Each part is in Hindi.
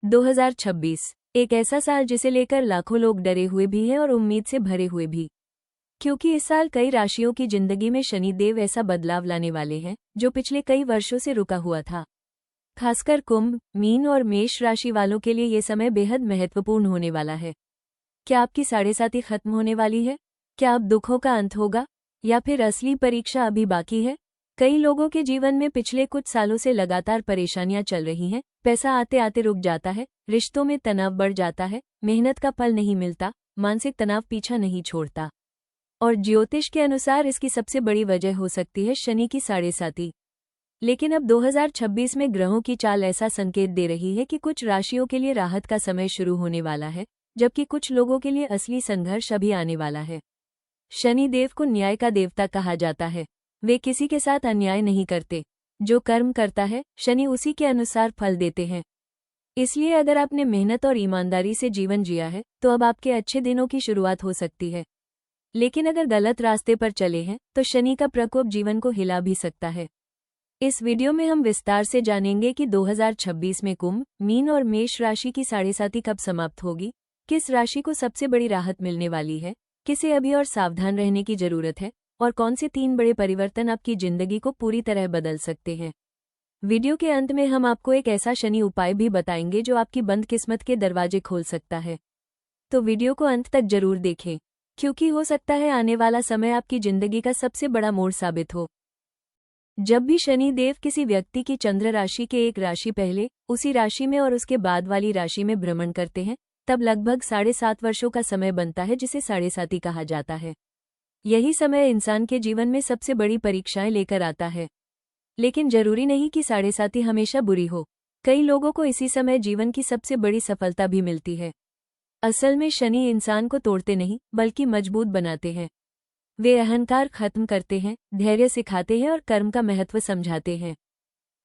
2026 एक ऐसा साल जिसे लेकर लाखों लोग डरे हुए भी हैं और उम्मीद से भरे हुए भी, क्योंकि इस साल कई राशियों की जिंदगी में शनिदेव ऐसा बदलाव लाने वाले हैं जो पिछले कई वर्षों से रुका हुआ था। खासकर कुंभ, मीन और मेष राशि वालों के लिए ये समय बेहद महत्वपूर्ण होने वाला है। क्या आपकी साढ़ेसाती खत्म होने वाली है? क्या अब दुखों का अंत होगा या फिर असली परीक्षा अभी बाकी है? कई लोगों के जीवन में पिछले कुछ सालों से लगातार परेशानियां चल रही हैं। पैसा आते आते रुक जाता है, रिश्तों में तनाव बढ़ जाता है, मेहनत का फल नहीं मिलता, मानसिक तनाव पीछा नहीं छोड़ता। और ज्योतिष के अनुसार इसकी सबसे बड़ी वजह हो सकती है शनि की साढ़ेसाती। लेकिन अब 2026 में ग्रहों की चाल ऐसा संकेत दे रही है कि कुछ राशियों के लिए राहत का समय शुरू होने वाला है, जबकि कुछ लोगों के लिए असली संघर्ष अभी आने वाला है। शनि देव को न्याय का देवता कहा जाता है। वे किसी के साथ अन्याय नहीं करते। जो कर्म करता है, शनि उसी के अनुसार फल देते हैं। इसलिए अगर आपने मेहनत और ईमानदारी से जीवन जिया है, तो अब आपके अच्छे दिनों की शुरुआत हो सकती है। लेकिन अगर गलत रास्ते पर चले हैं, तो शनि का प्रकोप जीवन को हिला भी सकता है। इस वीडियो में हम विस्तार से जानेंगे कि 2026 में कुंभ, मीन और मेष राशि की साढ़ेसाती कब समाप्त होगी, किस राशि को सबसे बड़ी राहत मिलने वाली है, किसे अभी और सावधान रहने की जरूरत है, और कौन से 3 बड़े परिवर्तन आपकी जिंदगी को पूरी तरह बदल सकते हैं। वीडियो के अंत में हम आपको एक ऐसा शनि उपाय भी बताएंगे जो आपकी बंद किस्मत के दरवाजे खोल सकता है। तो वीडियो को अंत तक जरूर देखें, क्योंकि हो सकता है आने वाला समय आपकी जिंदगी का सबसे बड़ा मोड़ साबित हो। जब भी शनि देव किसी व्यक्ति की चंद्र राशि के एक राशि पहले, उसी राशि में और उसके बाद वाली राशि में भ्रमण करते हैं, तब लगभग 7.5 वर्षों का समय बनता है, जिसे साढ़ेसाती कहा जाता है। यही समय इंसान के जीवन में सबसे बड़ी परीक्षाएं लेकर आता है। लेकिन जरूरी नहीं कि साढ़ेसाती हमेशा बुरी हो। कई लोगों को इसी समय जीवन की सबसे बड़ी सफलता भी मिलती है। असल में शनि इंसान को तोड़ते नहीं, बल्कि मजबूत बनाते हैं। वे अहंकार खत्म करते हैं, धैर्य सिखाते हैं और कर्म का महत्व समझाते हैं।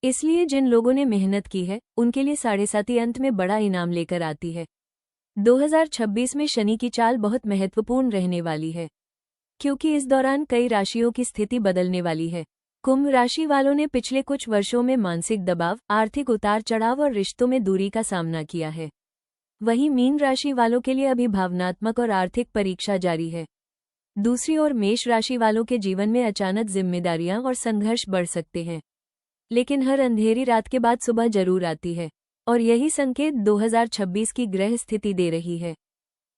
इसलिए जिन लोगों ने मेहनत की है, उनके लिए साढ़ेसाती अंत में बड़ा इनाम लेकर आती है। 2026 में शनि की चाल बहुत महत्वपूर्ण रहने वाली है, क्योंकि इस दौरान कई राशियों की स्थिति बदलने वाली है। कुंभ राशि वालों ने पिछले कुछ वर्षों में मानसिक दबाव, आर्थिक उतार चढ़ाव और रिश्तों में दूरी का सामना किया है। वहीं मीन राशि वालों के लिए अभी भावनात्मक और आर्थिक परीक्षा जारी है। दूसरी ओर मेष राशि वालों के जीवन में अचानक जिम्मेदारियां और संघर्ष बढ़ सकते हैं। लेकिन हर अंधेरी रात के बाद सुबह जरूर आती है, और यही संकेत 2026 की ग्रह स्थिति दे रही है।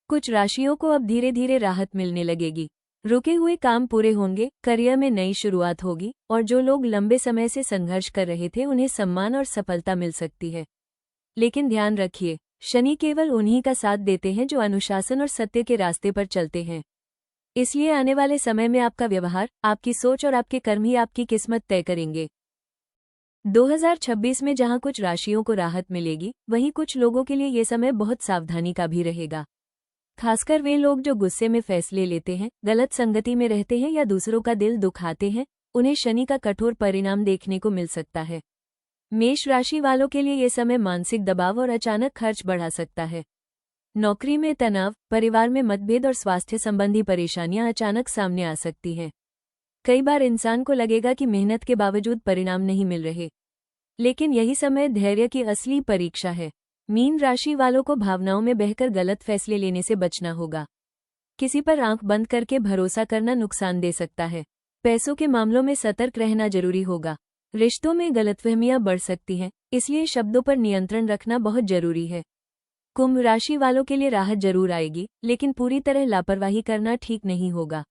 कुछ राशियों को अब धीरे धीरे राहत मिलने लगेगी। रुके हुए काम पूरे होंगे, करियर में नई शुरुआत होगी, और जो लोग लंबे समय से संघर्ष कर रहे थे उन्हें सम्मान और सफलता मिल सकती है। लेकिन ध्यान रखिए, शनि केवल उन्हीं का साथ देते हैं जो अनुशासन और सत्य के रास्ते पर चलते हैं। इसलिए आने वाले समय में आपका व्यवहार, आपकी सोच और आपके कर्म ही आपकी किस्मत तय करेंगे। 2026 में जहां कुछ राशियों को राहत मिलेगी, वहीं कुछ लोगों के लिए ये समय बहुत सावधानी का भी रहेगा। खासकर वे लोग जो गुस्से में फैसले लेते हैं, गलत संगति में रहते हैं या दूसरों का दिल दुखाते हैं, उन्हें शनि का कठोर परिणाम देखने को मिल सकता है। मेष राशि वालों के लिए ये समय मानसिक दबाव और अचानक खर्च बढ़ा सकता है। नौकरी में तनाव, परिवार में मतभेद और स्वास्थ्य संबंधी परेशानियां अचानक सामने आ सकती हैं। कई बार इंसान को लगेगा कि मेहनत के बावजूद परिणाम नहीं मिल रहे, लेकिन यही समय धैर्य की असली परीक्षा है। मीन राशि वालों को भावनाओं में बहकर गलत फैसले लेने से बचना होगा। किसी पर आंख बंद करके भरोसा करना नुकसान दे सकता है। पैसों के मामलों में सतर्क रहना जरूरी होगा। रिश्तों में गलतफहमियां बढ़ सकती हैं, इसलिए शब्दों पर नियंत्रण रखना बहुत जरूरी है। कुंभ राशि वालों के लिए राहत जरूर आएगी, लेकिन पूरी तरह लापरवाही करना ठीक नहीं होगा।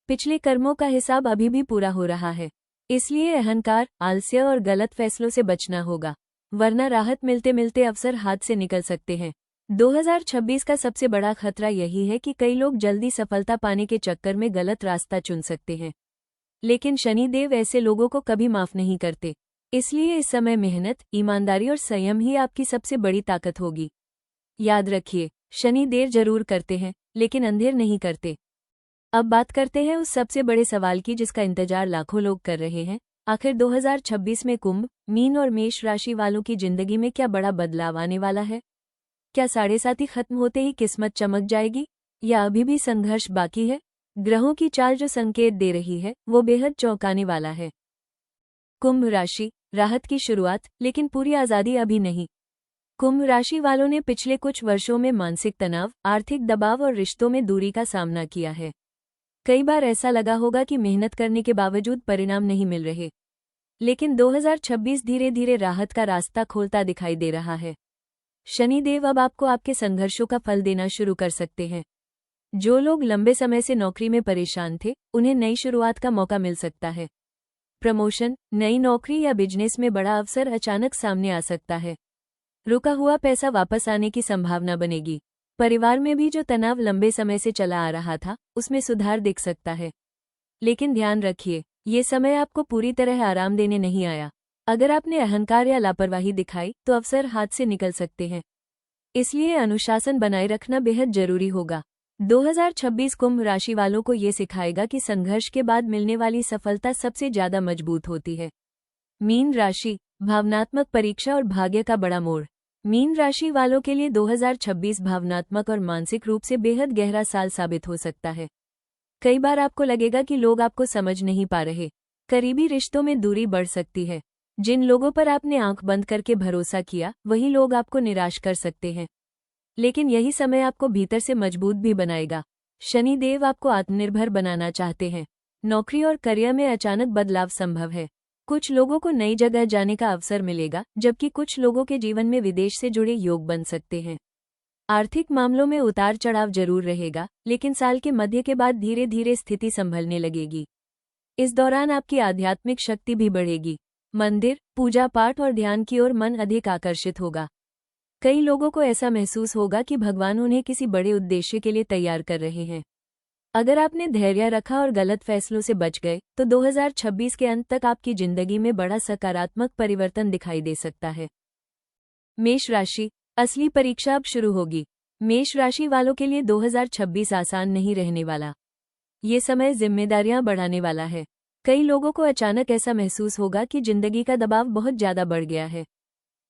पिछले कर्मों का हिसाब अभी भी पूरा हो रहा है, इसलिए अहंकार, आलस्य और गलत फैसलों से बचना होगा, वरना राहत मिलते मिलते अवसर हाथ से निकल सकते हैं। 2026 का सबसे बड़ा खतरा यही है कि कई लोग जल्दी सफलता पाने के चक्कर में गलत रास्ता चुन सकते हैं। लेकिन शनिदेव ऐसे लोगों को कभी माफ नहीं करते। इसलिए इस समय मेहनत, ईमानदारी और संयम ही आपकी सबसे बड़ी ताकत होगी। याद रखिए, शनि देर जरूर करते हैं, लेकिन अंधेर नहीं करते। अब बात करते हैं उस सबसे बड़े सवाल की जिसका इंतजार लाखों लोग कर रहे हैं। आखिर 2026 में कुंभ, मीन और मेष राशि वालों की जिंदगी में क्या बड़ा बदलाव आने वाला है? क्या साढ़ेसाती खत्म होते ही किस्मत चमक जाएगी, या अभी भी संघर्ष बाकी है? ग्रहों की चाल जो संकेत दे रही है, वो बेहद चौंकाने वाला है। कुंभ राशि, राहत की शुरुआत, लेकिन पूरी आजादी अभी नहीं। कुंभ राशि वालों ने पिछले कुछ वर्षों में मानसिक तनाव, आर्थिक दबाव और रिश्तों में दूरी का सामना किया है। कई बार ऐसा लगा होगा कि मेहनत करने के बावजूद परिणाम नहीं मिल रहे। लेकिन 2026 धीरे धीरे राहत का रास्ता खोलता दिखाई दे रहा है। शनिदेव अब आपको आपके संघर्षों का फल देना शुरू कर सकते हैं। जो लोग लंबे समय से नौकरी में परेशान थे, उन्हें नई शुरुआत का मौका मिल सकता है। प्रमोशन, नई नौकरी या बिजनेस में बड़ा अवसर अचानक सामने आ सकता है। रुका हुआ पैसा वापस आने की संभावना बनेगी। परिवार में भी जो तनाव लंबे समय से चला आ रहा था, उसमें सुधार दिख सकता है। लेकिन ध्यान रखिए, ये समय आपको पूरी तरह आराम देने नहीं आया। अगर आपने अहंकार या लापरवाही दिखाई तो अवसर हाथ से निकल सकते हैं। इसलिए अनुशासन बनाए रखना बेहद जरूरी होगा। 2026 कुंभ राशि वालों को ये सिखाएगा कि संघर्ष के बाद मिलने वाली सफलता सबसे ज्यादा मजबूत होती है। मीन राशि, भावनात्मक परीक्षा और भाग्य का बड़ा मोड़। मीन राशि वालों के लिए 2026 भावनात्मक और मानसिक रूप से बेहद गहरा साल साबित हो सकता है। कई बार आपको लगेगा कि लोग आपको समझ नहीं पा रहे। करीबी रिश्तों में दूरी बढ़ सकती है। जिन लोगों पर आपने आंख बंद करके भरोसा किया, वही लोग आपको निराश कर सकते हैं। लेकिन यही समय आपको भीतर से मजबूत भी बनाएगा। शनिदेव आपको आत्मनिर्भर बनाना चाहते हैं। नौकरी और करियर में अचानक बदलाव संभव है। कुछ लोगों को नई जगह जाने का अवसर मिलेगा, जबकि कुछ लोगों के जीवन में विदेश से जुड़े योग बन सकते हैं। आर्थिक मामलों में उतार चढ़ाव जरूर रहेगा, लेकिन साल के मध्य के बाद धीरे धीरे स्थिति संभलने लगेगी। इस दौरान आपकी आध्यात्मिक शक्ति भी बढ़ेगी। मंदिर, पूजा पाठ और ध्यान की ओर मन अधिक आकर्षित होगा। कई लोगों को ऐसा महसूस होगा कि भगवान उन्हें किसी बड़े उद्देश्य के लिए तैयार कर रहे हैं। अगर आपने धैर्य रखा और गलत फैसलों से बच गए, तो 2026 के अंत तक आपकी जिंदगी में बड़ा सकारात्मक परिवर्तन दिखाई दे सकता है। मेष राशि, असली परीक्षा अब शुरू होगी। मेष राशि वालों के लिए 2026 आसान नहीं रहने वाला। ये समय जिम्मेदारियां बढ़ाने वाला है। कई लोगों को अचानक ऐसा महसूस होगा कि जिंदगी का दबाव बहुत ज्यादा बढ़ गया है।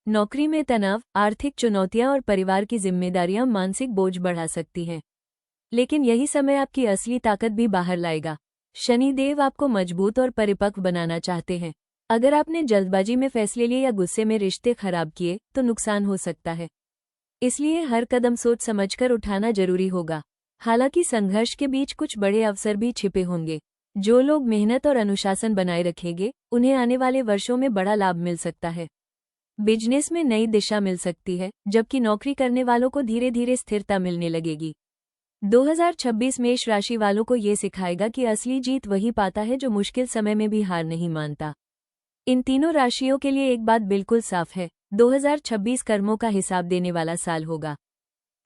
नौकरी में तनाव, आर्थिक चुनौतियां और परिवार की जिम्मेदारियां मानसिक बोझ बढ़ा सकती हैं। लेकिन यही समय आपकी असली ताकत भी बाहर लाएगा। शनिदेव आपको मजबूत और परिपक्व बनाना चाहते हैं। अगर आपने जल्दबाजी में फैसले लिए या गुस्से में रिश्ते खराब किए, तो नुकसान हो सकता है। इसलिए हर कदम सोच समझकर उठाना जरूरी होगा। हालांकि संघर्ष के बीच कुछ बड़े अवसर भी छिपे होंगे। जो लोग मेहनत और अनुशासन बनाए रखेंगे, उन्हें आने वाले वर्षों में बड़ा लाभ मिल सकता है। बिजनेस में नई दिशा मिल सकती है, जबकि नौकरी करने वालों को धीरे धीरे स्थिरता मिलने लगेगी। 2026 मेष राशि वालों को ये सिखाएगा कि असली जीत वही पाता है जो मुश्किल समय में भी हार नहीं मानता। इन तीनों राशियों के लिए एक बात बिल्कुल साफ है, 2026 कर्मों का हिसाब देने वाला साल होगा।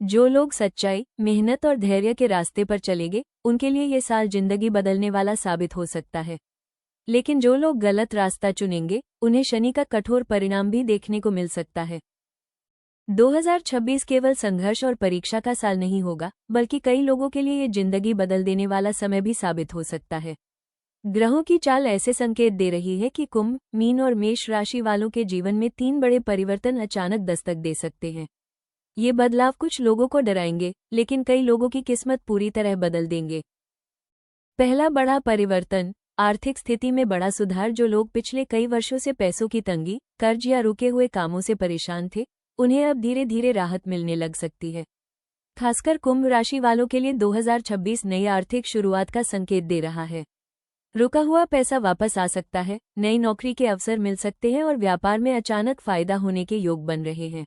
जो लोग सच्चाई, मेहनत और धैर्य के रास्ते पर चलेंगे, उनके लिए ये साल जिंदगी बदलने वाला साबित हो सकता है। लेकिन जो लोग गलत रास्ता चुनेंगे, उन्हें शनि का कठोर परिणाम भी देखने को मिल सकता है। 2026 केवल संघर्ष और परीक्षा का साल नहीं होगा, बल्कि कई लोगों के लिए ये जिंदगी बदल देने वाला समय भी साबित हो सकता है। ग्रहों की चाल ऐसे संकेत दे रही है कि कुंभ, मीन और मेष राशि वालों के जीवन में 3 बड़े परिवर्तन अचानक दस्तक दे सकते हैं। ये बदलाव कुछ लोगों को डराएंगे, लेकिन कई लोगों की किस्मत पूरी तरह बदल देंगे। पहला बड़ा परिवर्तन, आर्थिक स्थिति में बड़ा सुधार। जो लोग पिछले कई वर्षों से पैसों की तंगी, कर्ज या रुके हुए कामों से परेशान थे, उन्हें अब धीरे धीरे राहत मिलने लग सकती है। खासकर कुंभ राशि वालों के लिए 2026 नई आर्थिक शुरुआत का संकेत दे रहा है। रुका हुआ पैसा वापस आ सकता है, नई नौकरी के अवसर मिल सकते हैं और व्यापार में अचानक फायदा होने के योग बन रहे हैं।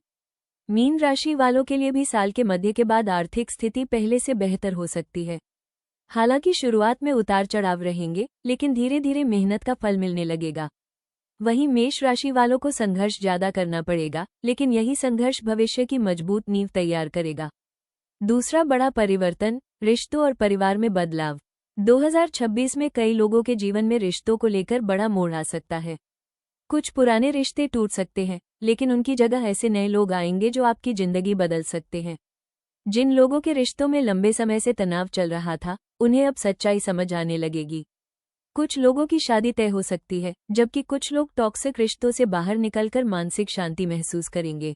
मीन राशि वालों के लिए भी साल के मध्य के बाद आर्थिक स्थिति पहले से बेहतर हो सकती है। हालांकि शुरुआत में उतार चढ़ाव रहेंगे, लेकिन धीरे धीरे मेहनत का फल मिलने लगेगा। वहीं मेष राशि वालों को संघर्ष ज्यादा करना पड़ेगा, लेकिन यही संघर्ष भविष्य की मजबूत नींव तैयार करेगा। दूसरा बड़ा परिवर्तन, रिश्तों और परिवार में बदलाव। 2026 में कई लोगों के जीवन में रिश्तों को लेकर बड़ा मोड़ आ सकता है। कुछ पुराने रिश्ते टूट सकते हैं, लेकिन उनकी जगह ऐसे नए लोग आएंगे जो आपकी जिंदगी बदल सकते हैं। जिन लोगों के रिश्तों में लंबे समय से तनाव चल रहा था, उन्हें अब सच्चाई समझ आने लगेगी। कुछ लोगों की शादी तय हो सकती है, जबकि कुछ लोग टॉक्सिक रिश्तों से बाहर निकलकर मानसिक शांति महसूस करेंगे।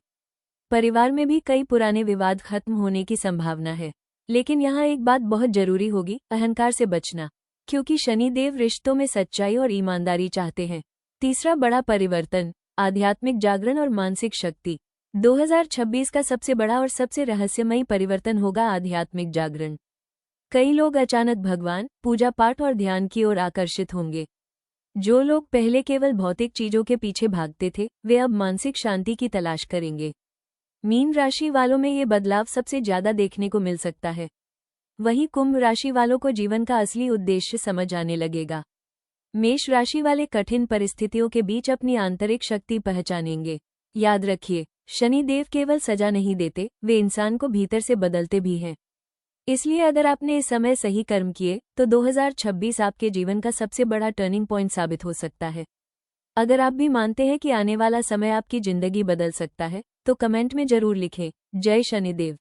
परिवार में भी कई पुराने विवाद खत्म होने की संभावना है। लेकिन यहाँ एक बात बहुत जरूरी होगी, अहंकार से बचना, क्योंकि शनिदेव रिश्तों में सच्चाई और ईमानदारी चाहते हैं। तीसरा बड़ा परिवर्तन, आध्यात्मिक जागरण और मानसिक शक्ति। 2026 का सबसे बड़ा और सबसे रहस्यमयी परिवर्तन होगा आध्यात्मिक जागरण। कई लोग अचानक भगवान, पूजा पाठ और ध्यान की ओर आकर्षित होंगे। जो लोग पहले केवल भौतिक चीजों के पीछे भागते थे, वे अब मानसिक शांति की तलाश करेंगे। मीन राशि वालों में ये बदलाव सबसे ज्यादा देखने को मिल सकता है। वहीं कुंभ राशि वालों को जीवन का असली उद्देश्य समझ आने लगेगा। मेष राशि वाले कठिन परिस्थितियों के बीच अपनी आंतरिक शक्ति पहचानेंगे। याद रखिए, शनि देव केवल सजा नहीं देते, वे इंसान को भीतर से बदलते भी हैं। इसलिए अगर आपने इस समय सही कर्म किए तो 2026 आपके जीवन का सबसे बड़ा टर्निंग पॉइंट साबित हो सकता है। अगर आप भी मानते हैं कि आने वाला समय आपकी जिंदगी बदल सकता है, तो कमेंट में जरूर लिखें, जय शनिदेव।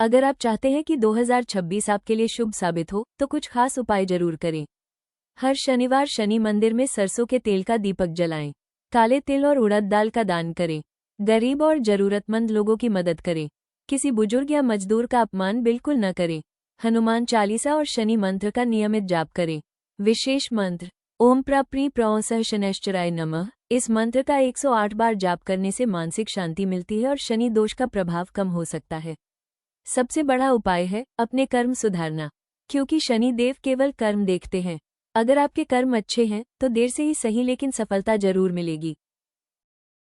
अगर आप चाहते हैं कि 2026 आपके लिए शुभ साबित हो, तो कुछ खास उपाय जरूर करें। हर शनिवार शनि मंदिर में सरसों के तेल का दीपक जलाएं। काले तिल और उड़द दाल का दान करें। गरीब और जरूरतमंद लोगों की मदद करें। किसी बुजुर्ग या मजदूर का अपमान बिल्कुल न करें। हनुमान चालीसा और शनि मंत्र का नियमित जाप करें। विशेष मंत्र ओम प्राप्री प्रौ सह शनैश्चराय नमः। इस मंत्र का 108 बार जाप करने से मानसिक शांति मिलती है और शनि दोष का प्रभाव कम हो सकता है। सबसे बड़ा उपाय है अपने कर्म सुधारना, क्योंकि शनि देव केवल कर्म देखते हैं। अगर आपके कर्म अच्छे हैं तो देर से ही सही, लेकिन सफलता जरूर मिलेगी।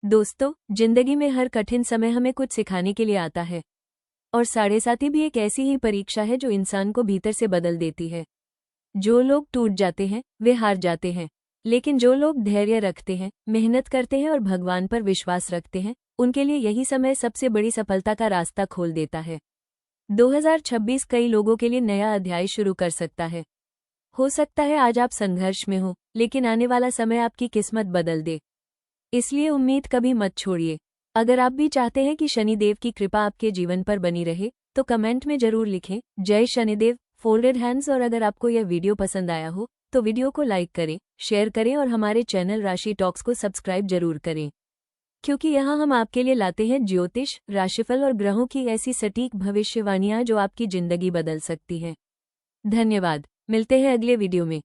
दोस्तों, जिंदगी में हर कठिन समय हमें कुछ सिखाने के लिए आता है, और 7.5 भी एक ऐसी ही परीक्षा है जो इंसान को भीतर से बदल देती है। जो लोग टूट जाते हैं वे हार जाते हैं, लेकिन जो लोग धैर्य रखते हैं, मेहनत करते हैं और भगवान पर विश्वास रखते हैं, उनके लिए यही समय सबसे बड़ी सफलता का रास्ता खोल देता है। 2026 कई लोगों के लिए नया अध्याय शुरू कर सकता है। हो सकता है आज आप संघर्ष में हो, लेकिन आने वाला समय आपकी किस्मत बदल दे। इसलिए उम्मीद कभी मत छोड़िए। अगर आप भी चाहते हैं कि शनिदेव की कृपा आपके जीवन पर बनी रहे, तो कमेंट में जरूर लिखें, जय शनिदेव, फोल्डेड हैंड्स। और अगर आपको यह वीडियो पसंद आया हो तो वीडियो को लाइक करें, शेयर करें और हमारे चैनल राशि टॉक्स को सब्सक्राइब जरूर करें, क्योंकि यहाँ हम आपके लिए लाते हैं ज्योतिष, राशिफल और ग्रहों की ऐसी सटीक भविष्यवाणियां जो आपकी जिंदगी बदल सकती हैं। धन्यवाद। मिलते हैं अगले वीडियो में।